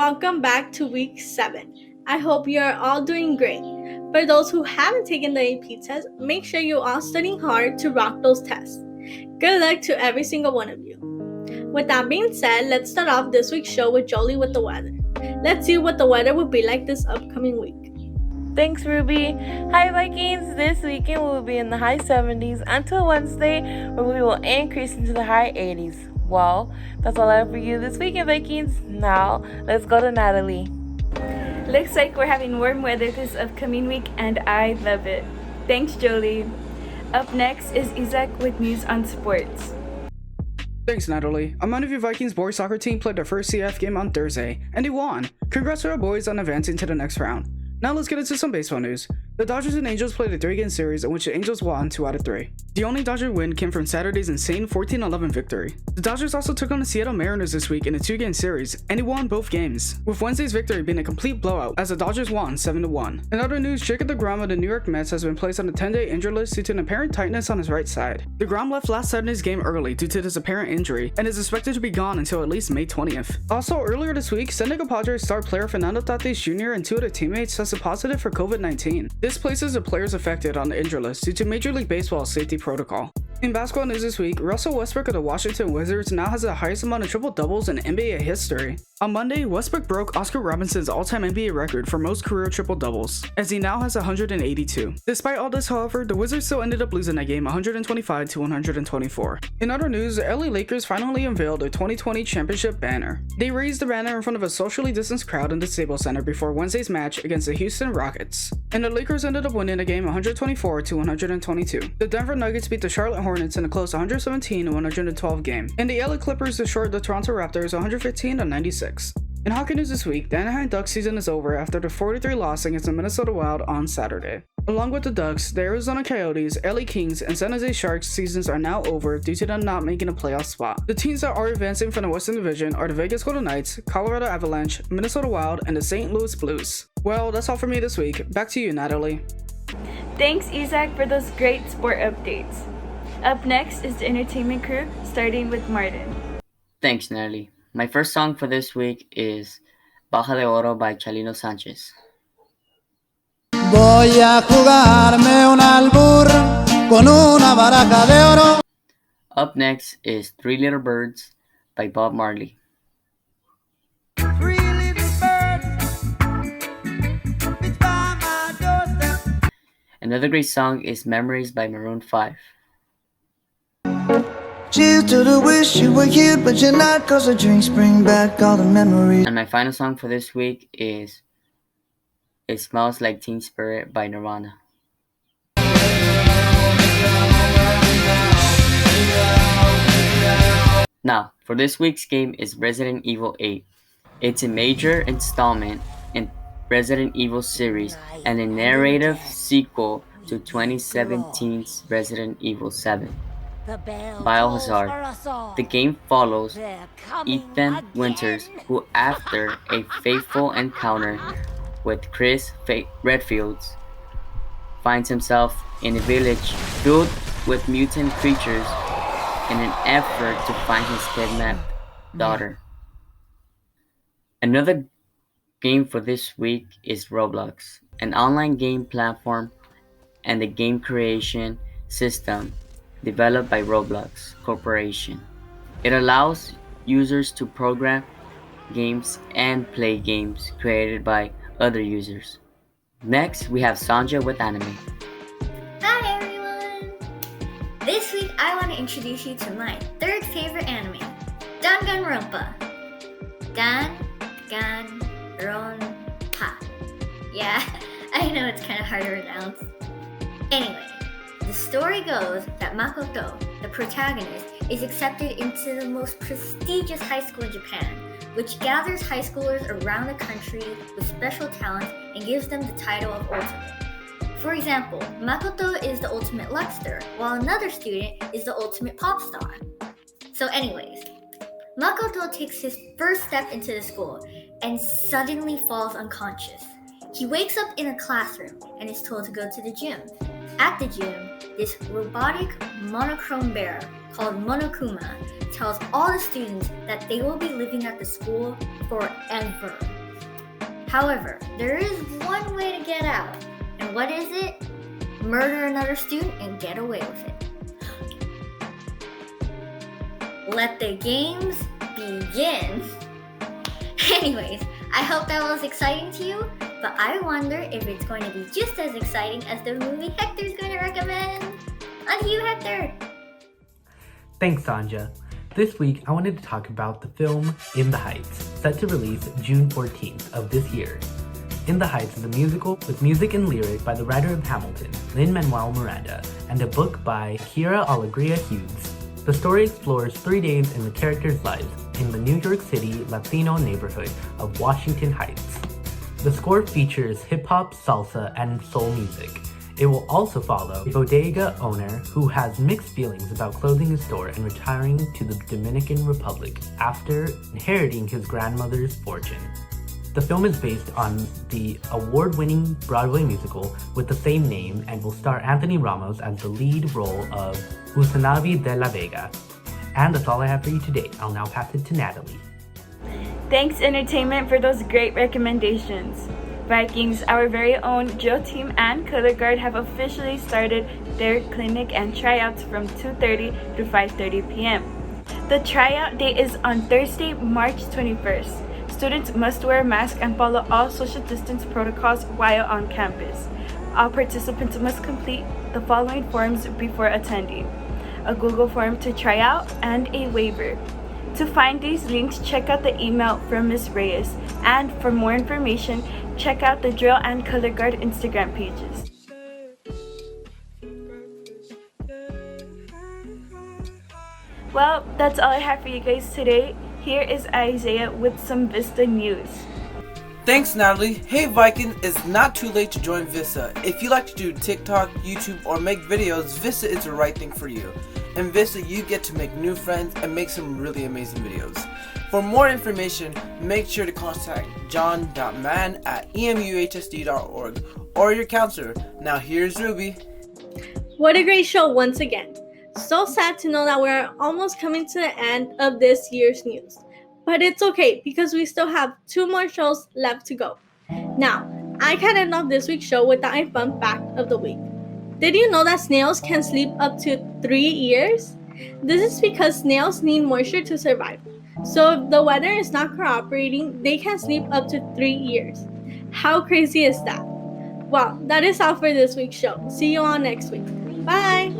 welcome back to week 7. I hope you are all doing great. For those who haven't taken the AP test, make sure you are studying hard to rock those tests. Good luck to every single one of you. With that being said, let's start off this week's show with Jolie with the weather. Let's see what the weather will be like this upcoming week. Thanks, Ruby. Hi, Vikings. This weekend we will be in the high 70s until Wednesday, where we will increase into the high 80s. Well, that's all I have for you this weekend, Vikings. Now, let's go to Natalie. Looks like we're having warm weather this upcoming week, and I love it. Thanks, Jolie. Up next is Isaac with news on sports. Thanks, Natalie. A Mountain Vikings boys soccer team played their first CF game on Thursday, and they won. Congrats to our boys on advancing to the next round. Now let's get into some baseball news. The Dodgers and Angels played a 3-game series in which the Angels won 2 out of 3. The only Dodger win came from Saturday's insane 14-11 victory. The Dodgers also took on the Seattle Mariners this week in a 2-game series, and they won both games, with Wednesday's victory being a complete blowout as the Dodgers won 7-1. In other news, Jacob deGrom of the New York Mets has been placed on a 10-day injured list due to an apparent tightness on his right side. DeGrom left last Saturday's game early due to this apparent injury and is expected to be gone until at least May 20th. Also, earlier this week, San Diego Padres star player Fernando Tatis Jr. and 2 other teammates tested positive for COVID-19. This places the players affected on the injured list due to Major League Baseball's safety protocol. In basketball news this week, Russell Westbrook of the Washington Wizards now has the highest amount of triple-doubles in NBA history. On Monday, Westbrook broke Oscar Robinson's all-time NBA record for most career triple-doubles, as he now has 182. Despite all this, however, the Wizards still ended up losing that game 125-124. In other news, the LA Lakers finally unveiled their 2020 championship banner. They raised the banner in front of a socially distanced crowd in the Staples Center before Wednesday's match against the Houston Rockets, and the Lakers ended up winning the game 124-122. The Denver Nuggets beat the Charlotte Hornets in a close 117-112 game, and the LA Clippers destroyed the Toronto Raptors 115-96. In hockey news this week, the Anaheim Ducks season is over after the 4-3 loss against the Minnesota Wild on Saturday. Along with the Ducks, the Arizona Coyotes, LA Kings, and San Jose Sharks seasons are now over due to them not making a playoff spot. The teams that are advancing from the Western Division are the Vegas Golden Knights, Colorado Avalanche, Minnesota Wild, and the St. Louis Blues. Well, that's all for me this week. Back to you, Natalie. Thanks, Isaac, for those great sport updates. Up next is the entertainment crew, starting with Martin. Thanks, Natalie. My first song for this week is Baja de Oro by Chalino Sanchez. Voy a jugarme un albur con una baraja de oro. Up next is Three Little Birds by Bob Marley. Three little birds fly my doorstep. Another great song is Memories by Maroon 5. Cheers to the wish you were here, but you're not, 'cause the drinks bring back all the memories. And my final song for this week is It Smells Like Teen Spirit by Nirvana. Now, for this week's game is Resident Evil 8. It's a major installment in Resident Evil series and a narrative sequel to 2017's Resident Evil 7. Biohazard. The game follows Ethan Winters, who after a fateful encounter with Chris Redfield, finds himself in a village filled with mutant creatures in an effort to find his kidnapped daughter. Another game for this week is Roblox, an online game platform and the game creation system developed by Roblox Corporation. It allows users to program games and play games created by other users. Next, we have Sanja with anime. Hi everyone! This week I want to introduce you to my third favorite anime, Danganronpa. Danganronpa. Yeah, I know it's kind of hard to pronounce. Anyway, the story goes that Makoto, the protagonist, is accepted into the most prestigious high school in Japan, which gathers high schoolers around the country with special talents and gives them the title of Ultimate. For example, Makoto is the ultimate luckster, while another student is the ultimate pop star. So anyways, Makoto takes his first step into the school and suddenly falls unconscious. He wakes up in a classroom and is told to go to the gym. At the gym, this robotic monochrome bear called Monokuma tells all the students that they will be living at the school forever. However, there is one way to get out. And what is it? Murder another student and get away with it. Let the games begin. Anyways, I hope that was exciting to you, but I wonder if it's going to be just as exciting as the movie Hector's going to recommend. On to you, Hector! Thanks, Sanja. This week, I wanted to talk about the film In the Heights, set to release June 14th of this year. In the Heights is a musical with music and lyric by the writer of Hamilton, Lin-Manuel Miranda, and a book by Kira Alegria Hughes. The story explores 3 days in the characters' lives in the New York City Latino neighborhood of Washington Heights. The score features hip-hop, salsa, and soul music. It will also follow a bodega owner who has mixed feelings about closing his store and retiring to the Dominican Republic after inheriting his grandmother's fortune. The film is based on the award-winning Broadway musical with the same name and will star Anthony Ramos as the lead role of Usanavi de la Vega. And that's all I have for you today. I'll now pass it to Natalie. Thanks, Entertainment, for those great recommendations. Vikings, our very own Joe Team and Color Guard have officially started their clinic and tryouts from 2:30 to 5:30 p.m. The tryout date is on Thursday, March 21st. Students must wear a mask and follow all social distance protocols while on campus. All participants must complete the following forms before attending: a Google form to try out and a waiver. To find these links, check out the email from Ms. Reyes, and for more information, check out the Drill and Color Guard Instagram pages. Well, that's all I have for you guys today. Here is Isaiah with some VISTA news. Thanks, Natalie. Hey Viking, it's not too late to join VISTA. If you like to do TikTok, YouTube, or make videos, VISTA is the right thing for you. In VISTA, you get to make new friends and make some really amazing videos. For more information, make sure to contact john.mann@emuhsd.org or your counselor. Now here's Ruby. What a great show once again. So sad to know that we're almost coming to the end of this year's news. But it's okay because we still have 2 more shows left to go. Now, I can end off this week's show with the fun fact of the week. Did you know that snails can sleep up to 3 years? This is because snails need moisture to survive. So if the weather is not cooperating, they can sleep up to 3 years. How crazy is that? Well, that is all for this week's show. See you all next week. Bye!